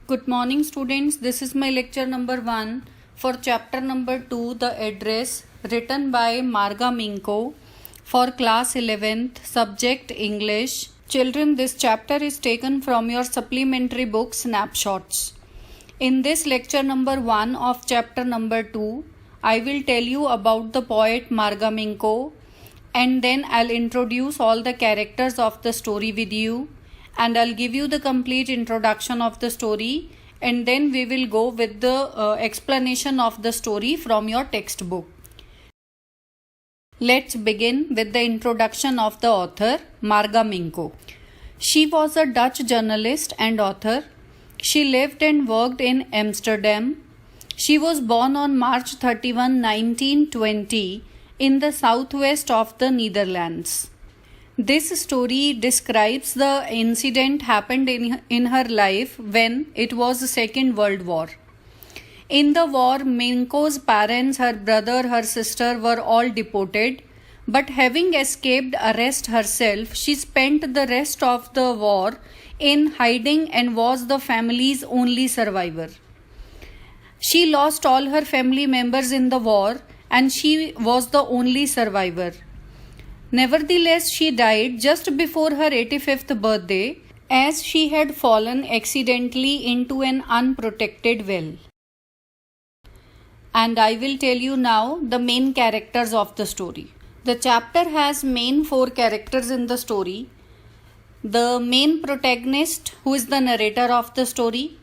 Good morning, students. This is my lecture number 1 for chapter number 2, The Address, written by Marga Minko for class 11th, subject English. Children, this chapter is taken from your supplementary book Snapshots. In this lecture number 1 of chapter number 2, I will tell you about the poet Marga Minko, and then I'll introduce all the characters of the story with you, and I'll give you the complete introduction of the story, and then we will go with the explanation of the story from your textbook. Let's begin with the introduction of the author, Marga Minko. She was a Dutch journalist and author. She lived and worked in Amsterdam. She was born on March 31, 1920 in the southwest of the Netherlands. This story describes the incident happened in her life when it was the Second World War. In the war, Minko's parents, her brother, her sister were all deported, but having escaped arrest herself, she spent the rest of the war in hiding and was the family's only survivor. She lost all her family members in the war and she was the only survivor. Nevertheless, she died just before her 85th birthday as she had fallen accidentally into an unprotected well. And I will tell you now the main characters of the story. The chapter has main 4 characters in the story. The main protagonist, who is the narrator of the story,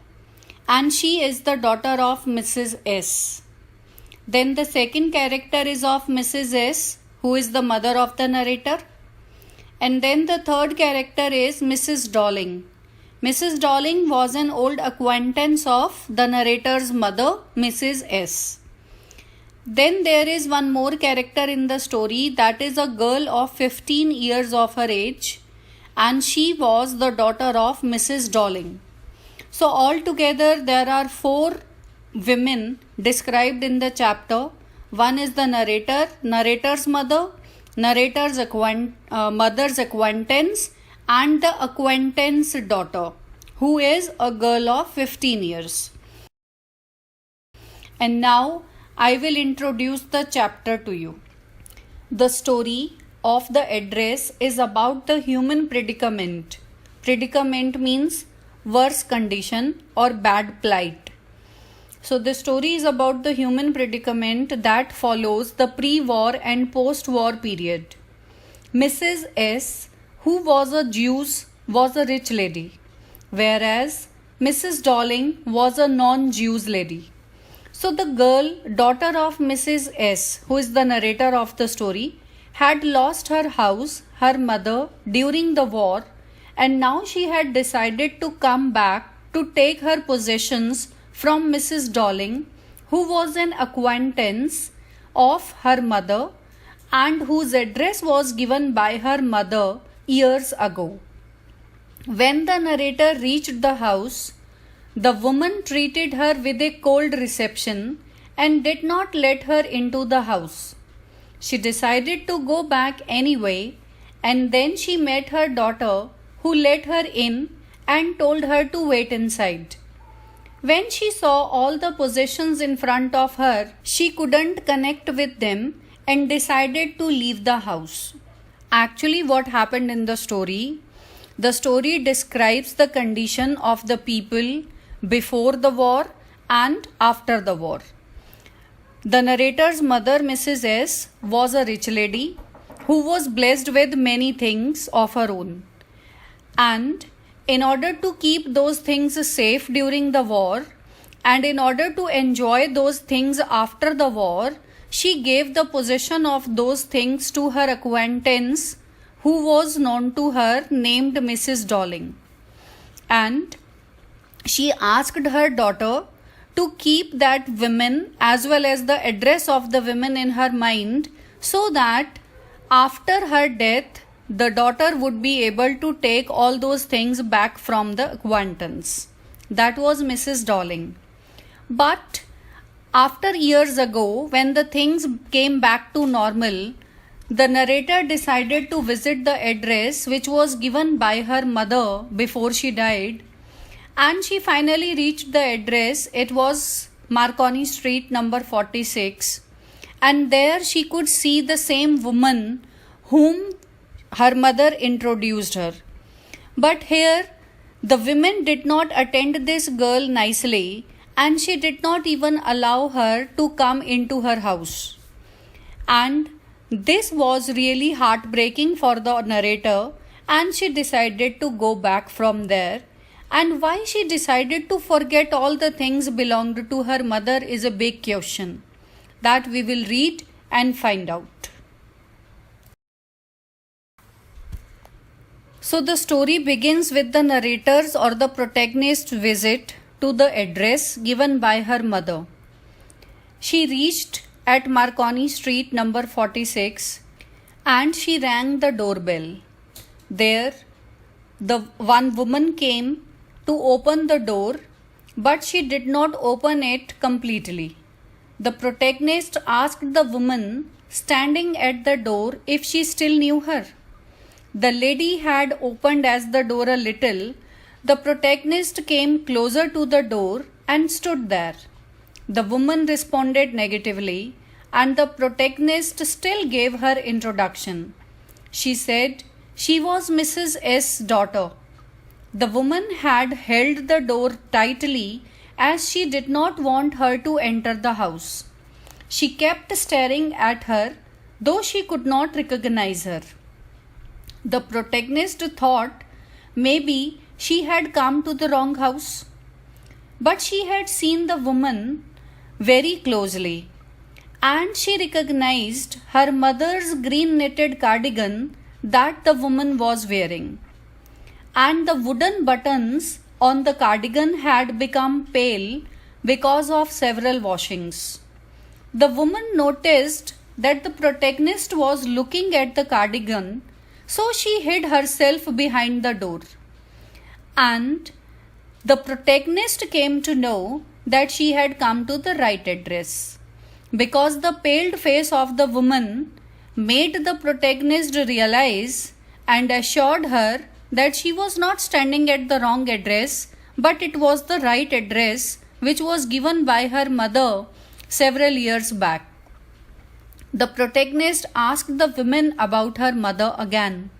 and she is the daughter of Mrs. S. Then the second character is of Mrs. S, who is the mother of the narrator. And then the third character is Mrs. Dolling. Mrs. Dolling was an old acquaintance of the narrator's mother, Mrs. S. Then there is one more character in the story, that is a girl of 15 years of her age, and she was the daughter of Mrs. Dolling. So altogether there are 4 women described in the chapter. One is the narrator, narrator's mother, narrator's mother's acquaintance, and the acquaintance daughter, who is a girl of 15 years. And now I will introduce the chapter to you. The story of The Address is about the human predicament. Predicament means worse condition or bad plight. So the story is about the human predicament that follows the pre-war and post-war period. Mrs. S, who was a Jew, was a rich lady, whereas Mrs. Dolling was a non-Jews lady. So the girl, daughter of Mrs. S, who is the narrator of the story, had lost her house, her mother, during the war, and now she had decided to come back to take her possessions from Mrs. Dolling, who was an acquaintance of her mother and whose address was given by her mother years ago. When the narrator reached the house, the woman treated her with a cold reception and did not let her into the house. She decided to go back anyway, and then she met her daughter, who let her in and told her to wait inside. When she saw all the possessions in front of her, she couldn't connect with them and decided to leave the house. Actually, what happened in the story describes the condition of the people before the war and after the war. The narrator's mother, Mrs. S, was a rich lady who was blessed with many things of her own. And in order to keep those things safe during the war and in order to enjoy those things after the war, she gave the possession of those things to her acquaintance, who was known to her, named Mrs. Dolling. And she asked her daughter to keep that woman as well as the address of the women in her mind, so that after her death the daughter would be able to take all those things back from the acquaintance. That was Mrs. Dolling. But after years ago, when the things came back to normal, the narrator decided to visit the address which was given by her mother before she died, and she finally reached the address. It was Marconi Street, number 46, and there she could see the same woman whom her mother introduced her. But here the women did not attend this girl nicely, and she did not even allow her to come into her house. And this was really heartbreaking for the narrator, and she decided to go back from there. And why she decided to forget all the things belonged to her mother is a big question that we will read and find out. So the story begins with the narrator's or the protagonist's visit to the address given by her mother. She reached at Marconi Street, number 46, and she rang the doorbell. There, the one woman came to open the door, but she did not open it completely. The protagonist asked the woman standing at the door if she still knew her. The lady had opened as the door a little. The protagonist came closer to the door and stood there. The woman responded negatively, and the protagonist still gave her introduction. She said she was Mrs. S.'s daughter. The woman had held the door tightly as she did not want her to enter the house. She kept staring at her, though she could not recognize her. The protagonist thought maybe she had come to the wrong house, but she had seen the woman very closely, and she recognized her mother's green knitted cardigan that the woman was wearing, and the wooden buttons on the cardigan had become pale because of several washings. The woman noticed that the protagonist was looking at the cardigan, so she hid herself behind the door. And the protagonist came to know that she had come to the right address, because the paled face of the woman made the protagonist realize and assured her that she was not standing at the wrong address, but it was the right address which was given by her mother several years back. The protagonist asked the woman about her mother again.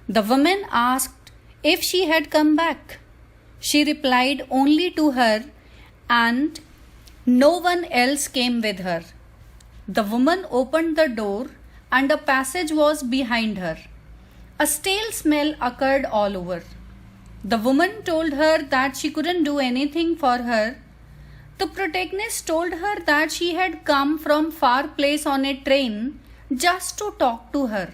The woman asked if she had come back. She replied only to her, and no one else came with her. The woman opened the door, and a passage was behind her. A stale smell occurred all over. The woman told her that she couldn't do anything for her. The protagonist told her that she had come from far place on a train just to talk to her.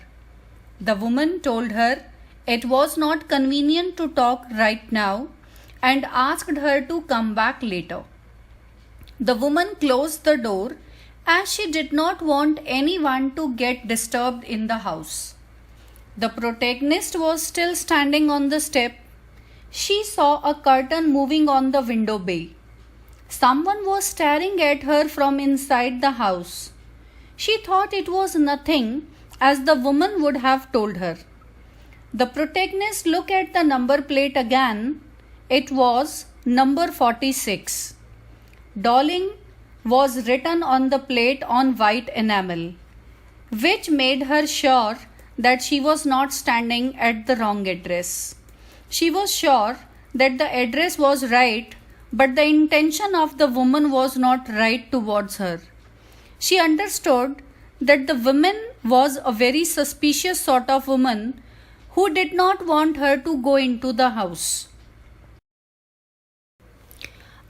The woman told her it was not convenient to talk right now and asked her to come back later. The woman closed the door as she did not want anyone to get disturbed in the house. The protagonist was still standing on the step. She saw a curtain moving on the window bay. Someone was staring at her from inside the house. She thought it was nothing, as the woman would have told her. The protagonist looked at the number plate again. It was number 46. Dawling was written on the plate on white enamel, which made her sure that she was not standing at the wrong address. She was sure that the address was right, but the intention of the woman was not right towards her. She understood that the woman was a very suspicious sort of woman who did not want her to go into the house.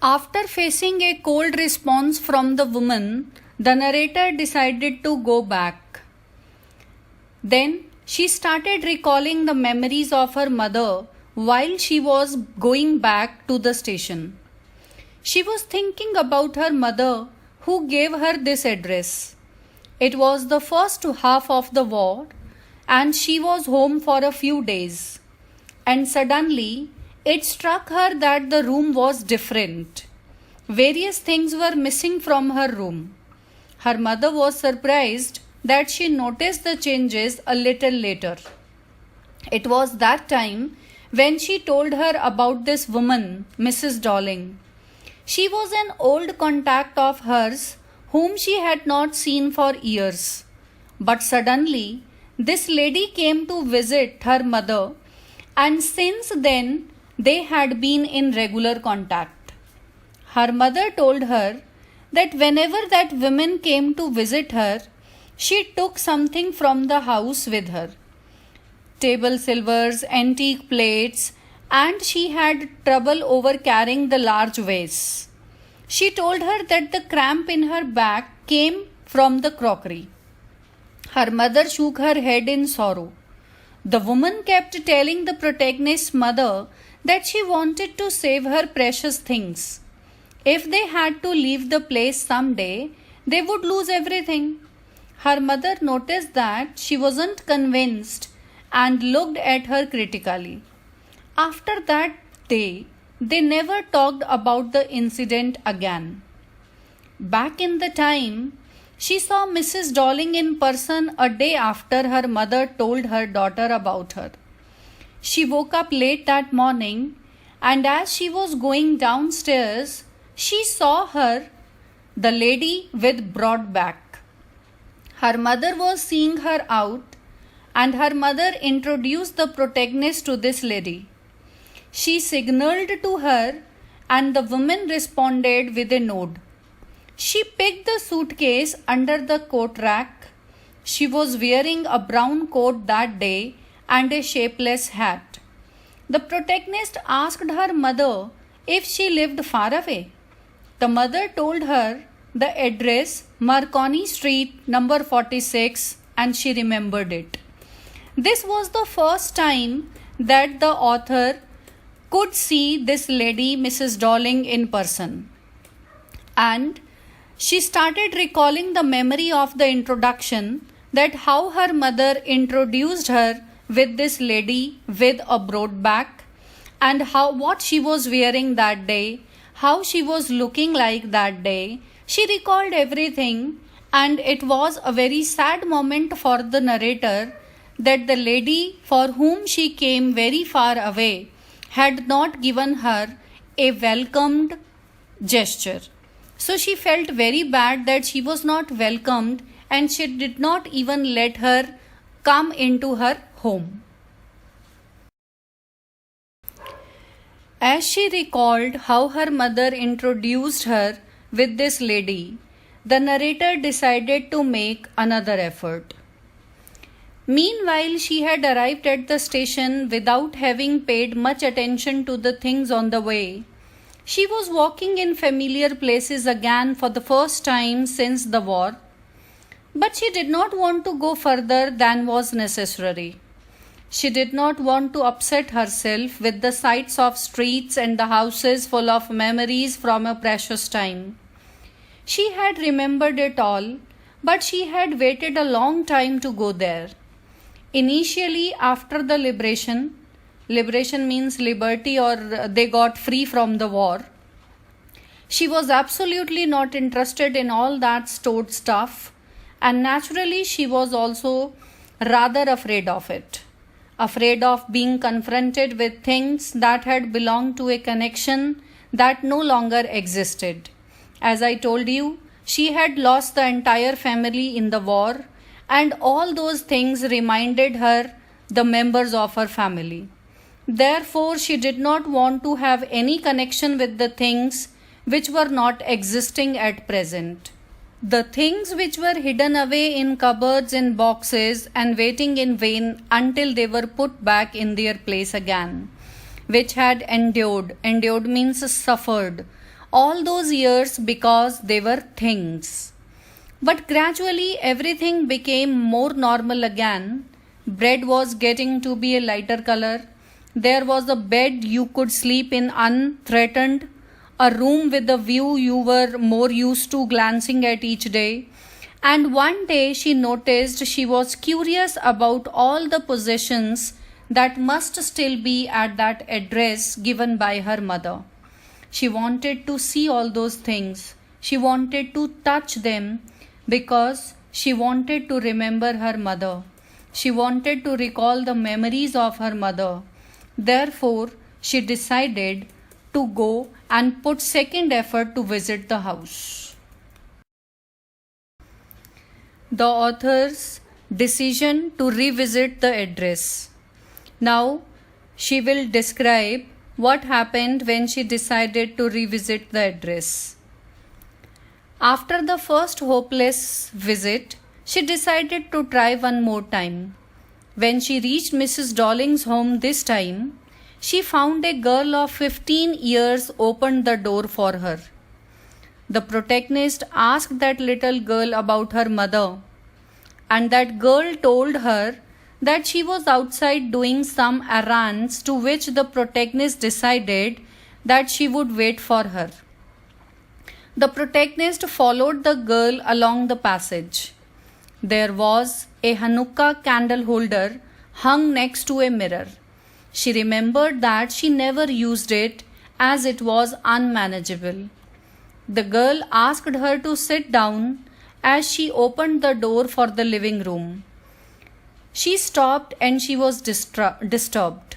After facing a cold response from the woman, the narrator decided to go back. Then she started recalling the memories of her mother while she was going back to the station. She was thinking about her mother who gave her this address. It was the first half of the war, and she was home for a few days. And suddenly, it struck her that the room was different. Various things were missing from her room. Her mother was surprised that she noticed the changes a little later. It was that time when she told her about this woman, Mrs. Darling. She was an old contact of hers whom she had not seen for years. But suddenly, this lady came to visit her mother, and since then they had been in regular contact. Her mother told her that whenever that woman came to visit her, she took something from the house with her. Table silvers, antique plates, and she had trouble over carrying the large vase. She told her that the cramp in her back came from the crockery. Her mother shook her head in sorrow. The woman kept telling the protagonist's mother that she wanted to save her precious things. If they had to leave the place someday, they would lose everything. Her mother noticed that she wasn't convinced and looked at her critically. After that day, they never talked about the incident again. Back in the time, she saw Mrs. Darling in person a day after her mother told her daughter about her. She woke up late that morning, and as she was going downstairs, she saw her, the lady with broad back. Her mother was seeing her out, and her mother introduced the protagonist to this lady. She signaled to her, and the woman responded with a nod. She picked the suitcase under the coat rack. She was wearing a brown coat that day and a shapeless hat. The protagonist asked her mother if she lived far away. The mother told her the address, Marconi Street, number 46, and she remembered it. This was the first time that the author could see this lady, Mrs. Darling, in person. And she started recalling the memory of the introduction, that how her mother introduced her with this lady with a broad back, and how what she was wearing that day, how she was looking like that day. She recalled everything, and it was a very sad moment for the narrator that the lady for whom she came very far away had not given her a welcomed gesture. So she felt very bad that she was not welcomed, and she did not even let her come into her home. As she recalled how her mother introduced her with this lady, the narrator decided to make another effort. Meanwhile, she had arrived at the station without having paid much attention to the things on the way. She was walking in familiar places again for the first time since the war, but she did not want to go further than was necessary. She did not want to upset herself with the sights of streets and the houses full of memories from a precious time. She had remembered it all, but she had waited a long time to go there. Initially, after the liberation means liberty, or they got free from the war, she was absolutely not interested in all that stored stuff, and naturally she was also rather afraid of it. Afraid of being confronted with things that had belonged to a connection that no longer existed. As I told you, she had lost the entire family in the war, and all those things reminded her the members of her family. Therefore, she did not want to have any connection with the things which were not existing at present. The things which were hidden away in cupboards and boxes and waiting in vain until they were put back in their place again, which had endured means suffered, all those years because they were things. But gradually everything became more normal again. Bread was getting to be a lighter color. There was a bed you could sleep in unthreatened, a room with a view you were more used to glancing at each day. And one day she noticed she was curious about all the possessions that must still be at that address given by her mother. She wanted to see all those things. She wanted to touch them because she wanted to remember her mother. She wanted to recall the memories of her mother. Therefore, she decided to go and put second effort to visit the house. The author's decision to revisit the address. Now, she will describe what happened when she decided to revisit the address. After the first hopeless visit, she decided to try one more time. When she reached Mrs. Dolling's home this time, she found a girl of 15 years opened the door for her. The protagonist asked that little girl about her mother, and that girl told her that she was outside doing some errands, to which the protagonist decided that she would wait for her. The protagonist followed the girl along the passage. There was a Hanukkah candle holder hung next to a mirror. She remembered that she never used it as it was unmanageable. The girl asked her to sit down as she opened the door for the living room. She stopped and she was disturbed.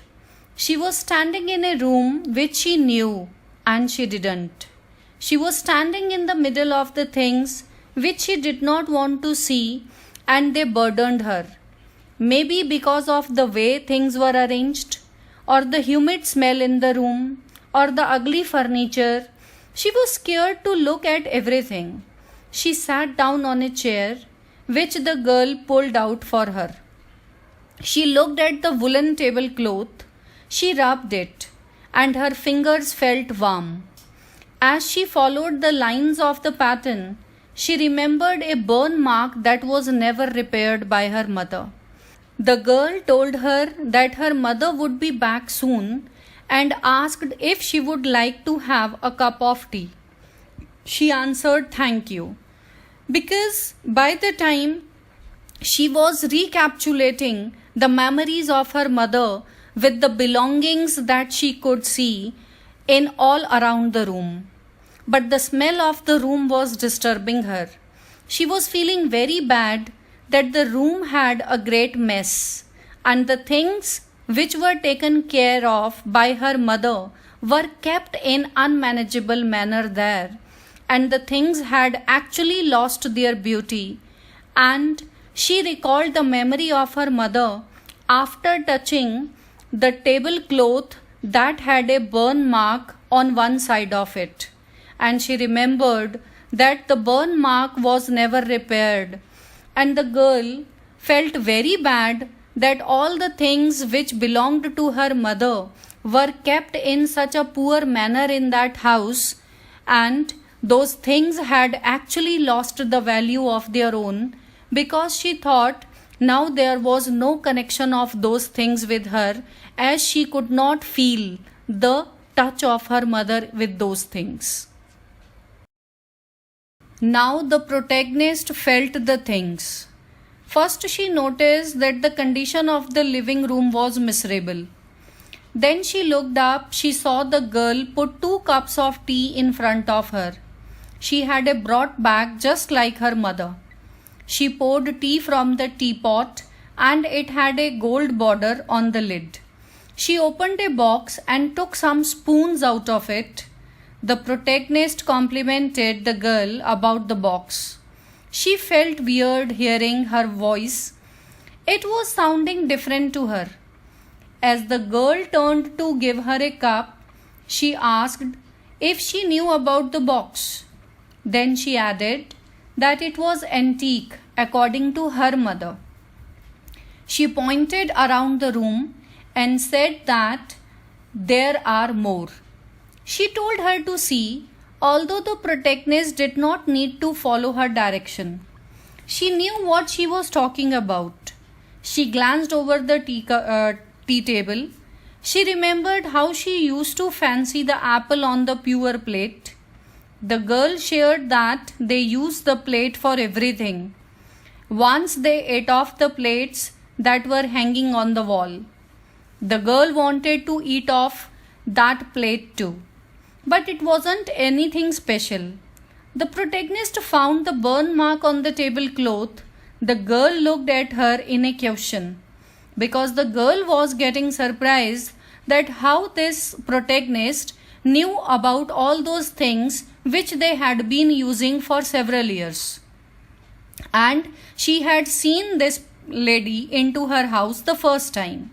She was standing in a room which she knew and she didn't. She was standing in the middle of the things which she did not want to see, and they burdened her. Maybe because of the way things were arranged, or the humid smell in the room, or the ugly furniture. She was scared to look at everything. She sat down on a chair which the girl pulled out for her. She looked at the woolen tablecloth. She rubbed it, and her fingers felt warm. As she followed the lines of the pattern, she remembered a burn mark that was never repaired by her mother. The girl told her that her mother would be back soon and asked if she would like to have a cup of tea. She answered thank you, because by the time she was recapitulating the memories of her mother with the belongings that she could see in all around the room. But the smell of the room was disturbing her. She was feeling very bad that the room had a great mess, and the things which were taken care of by her mother were kept in unmanageable manner there, and the things had actually lost their beauty. And she recalled the memory of her mother after touching the tablecloth that had a burn mark on one side of it. And she remembered that the burn mark was never repaired, and the girl felt very bad that all the things which belonged to her mother were kept in such a poor manner in that house, and those things had actually lost the value of their own, because she thought now there was no connection of those things with her, as she could not feel the touch of her mother with those things. Now the protagonist felt the things. First, she noticed that the condition of the living room was miserable. Then she looked up. She saw the girl put 2 cups of tea in front of her. She had a broad back just like her mother. She poured tea from the teapot, and it had a gold border on the lid. She opened a box and took some spoons out of it. The protagonist complimented the girl about the box. She felt weird hearing her voice. It was sounding different to her. As the girl turned to give her a cup, she asked if she knew about the box. Then she added that it was antique according to her mother. She pointed around the room and said that there are more. She told her to see, although the protagonist did not need to follow her direction. She knew what she was talking about. She glanced over the tea table. She remembered how she used to fancy the apple on the pure plate. The girl shared that they used the plate for everything. Once they ate off the plates that were hanging on the wall. The girl wanted to eat off that plate too. But it wasn't anything special. The protagonist found the burn mark on the tablecloth. The girl looked at her in a question. Because the girl was getting surprised, that how this protagonist knew about all those things which they had been using for several years. And she had seen this lady into her house the first time.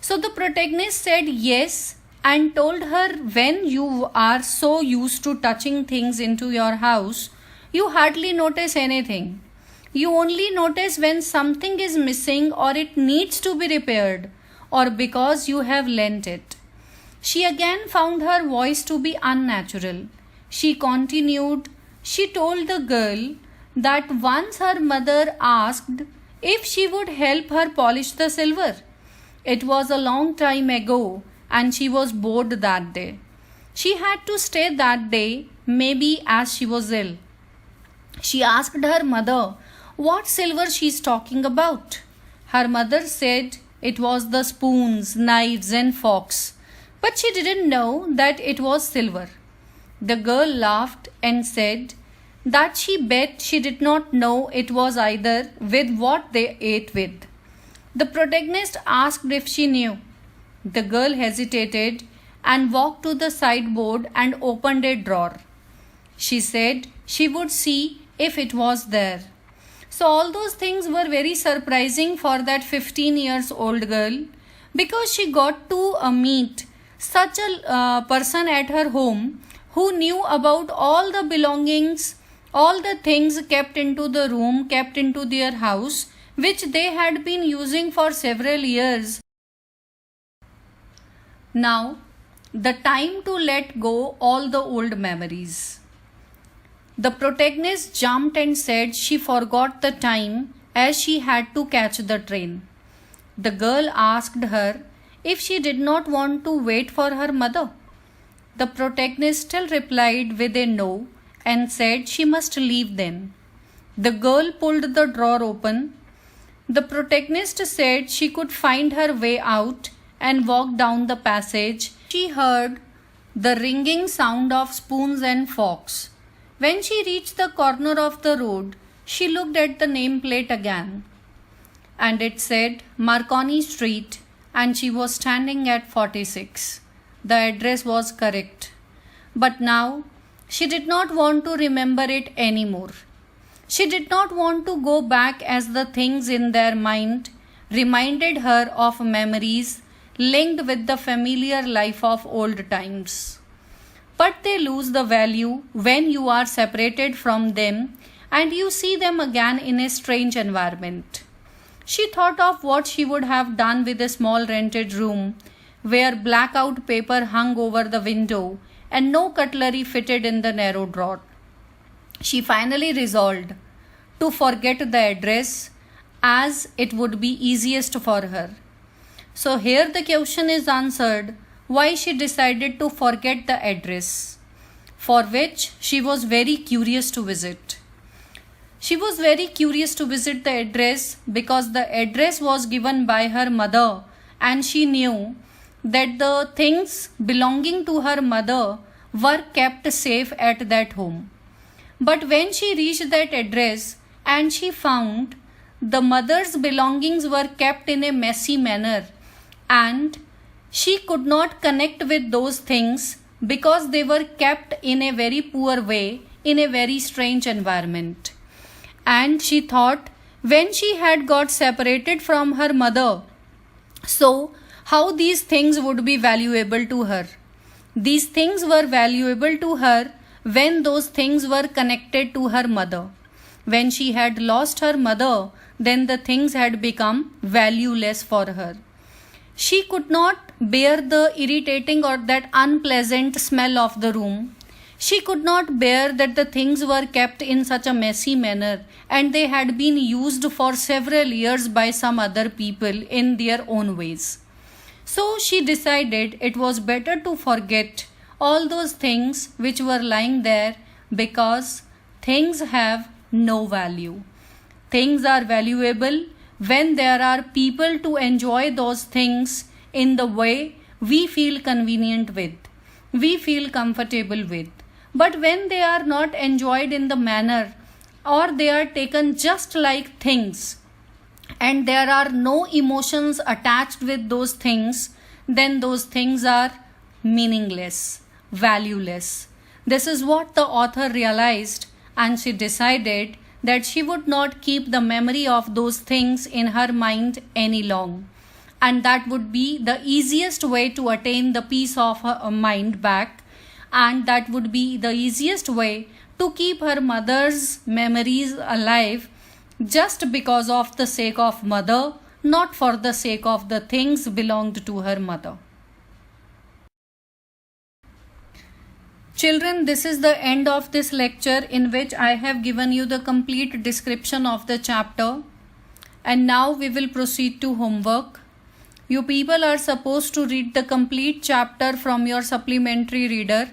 So the protagonist said yes and told her, when you are so used to touching things into your house, you hardly notice anything. You only notice when something is missing or it needs to be repaired or because you have lent it. She again found her voice to be unnatural. She continued, she told the girl that once her mother asked if she would help her polish the silver. It was a long time ago and she was bored that day. She had to stay that day, maybe as she was ill. She asked her mother what silver she is talking about. Her mother said it was the spoons, knives and forks, but she didn't know that it was silver. The girl laughed and said that she bet she did not know it was either with what they ate with. The protagonist asked if she knew. The girl hesitated and walked to the sideboard and opened a drawer. She said she would see if it was there. So all those things were very surprising for that 15 years old girl, because she got to meet such a person at her home who knew about all the belongings, all the things kept into the room, kept into their house, which they had been using for several years. Now, the time to let go all the old memories. The protagonist jumped and said she forgot the time as she had to catch the train. The girl asked her if she did not want to wait for her mother. The protagonist still replied with a no and said she must leave then. The girl pulled the drawer open. The protagonist said she could find her way out and walked down the passage. She heard the ringing sound of spoons and forks. When she reached the corner of the road, she looked at the nameplate again, and it said Marconi Street, and she was standing at 46. The address was correct. But now she did not want to remember it anymore. She did not want to go back, as the things in their mind reminded her of memories linked with the familiar life of old times. But they lose the value when you are separated from them and you see them again in a strange environment. She thought of what she would have done with a small rented room where blackout paper hung over the window and no cutlery fitted in the narrow drawer. She finally resolved to forget the address, as it would be easiest for her. So here the question is answered, why she decided to forget the address, for which she was very curious to visit. She was very curious to visit the address because the address was given by her mother, and she knew that the things belonging to her mother were kept safe at that home. But when she reached that address and she found the mother's belongings were kept in a messy manner, and she could not connect with those things because they were kept in a very poor way, in a very strange environment. And she thought, when she had got separated from her mother, so how these things would be valuable to her. These things were valuable to her when those things were connected to her mother. When she had lost her mother, then the things had become valueless for her. She could not bear the irritating or that unpleasant smell of the room. She could not bear that the things were kept in such a messy manner and they had been used for several years by some other people in their own ways. So she decided it was better to forget all those things which were lying there, because things have no value. Things are valuable when there are people to enjoy those things in the way we feel convenient with, we feel comfortable with. But when they are not enjoyed in the manner, or they are taken just like things, and there are no emotions attached with those things, then those things are meaningless, valueless. This is what the author realized, and she decided that she would not keep the memory of those things in her mind any long. And that would be the easiest way to attain the peace of her mind back, and that would be the easiest way to keep her mother's memories alive, just because of the sake of mother, not for the sake of the things belonged to her mother. Children, this is the end of this lecture in which I have given you the complete description of the chapter. And now we will proceed to homework. You people are supposed to read the complete chapter from your supplementary reader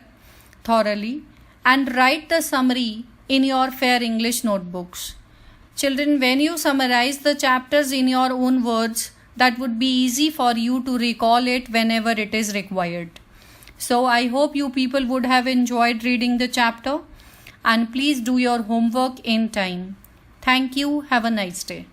thoroughly and write the summary in your Fair English notebooks. Children, when you summarize the chapters in your own words, that would be easy for you to recall it whenever it is required. So I hope you people would have enjoyed reading the chapter, and please do your homework in time. Thank you. Have a nice day.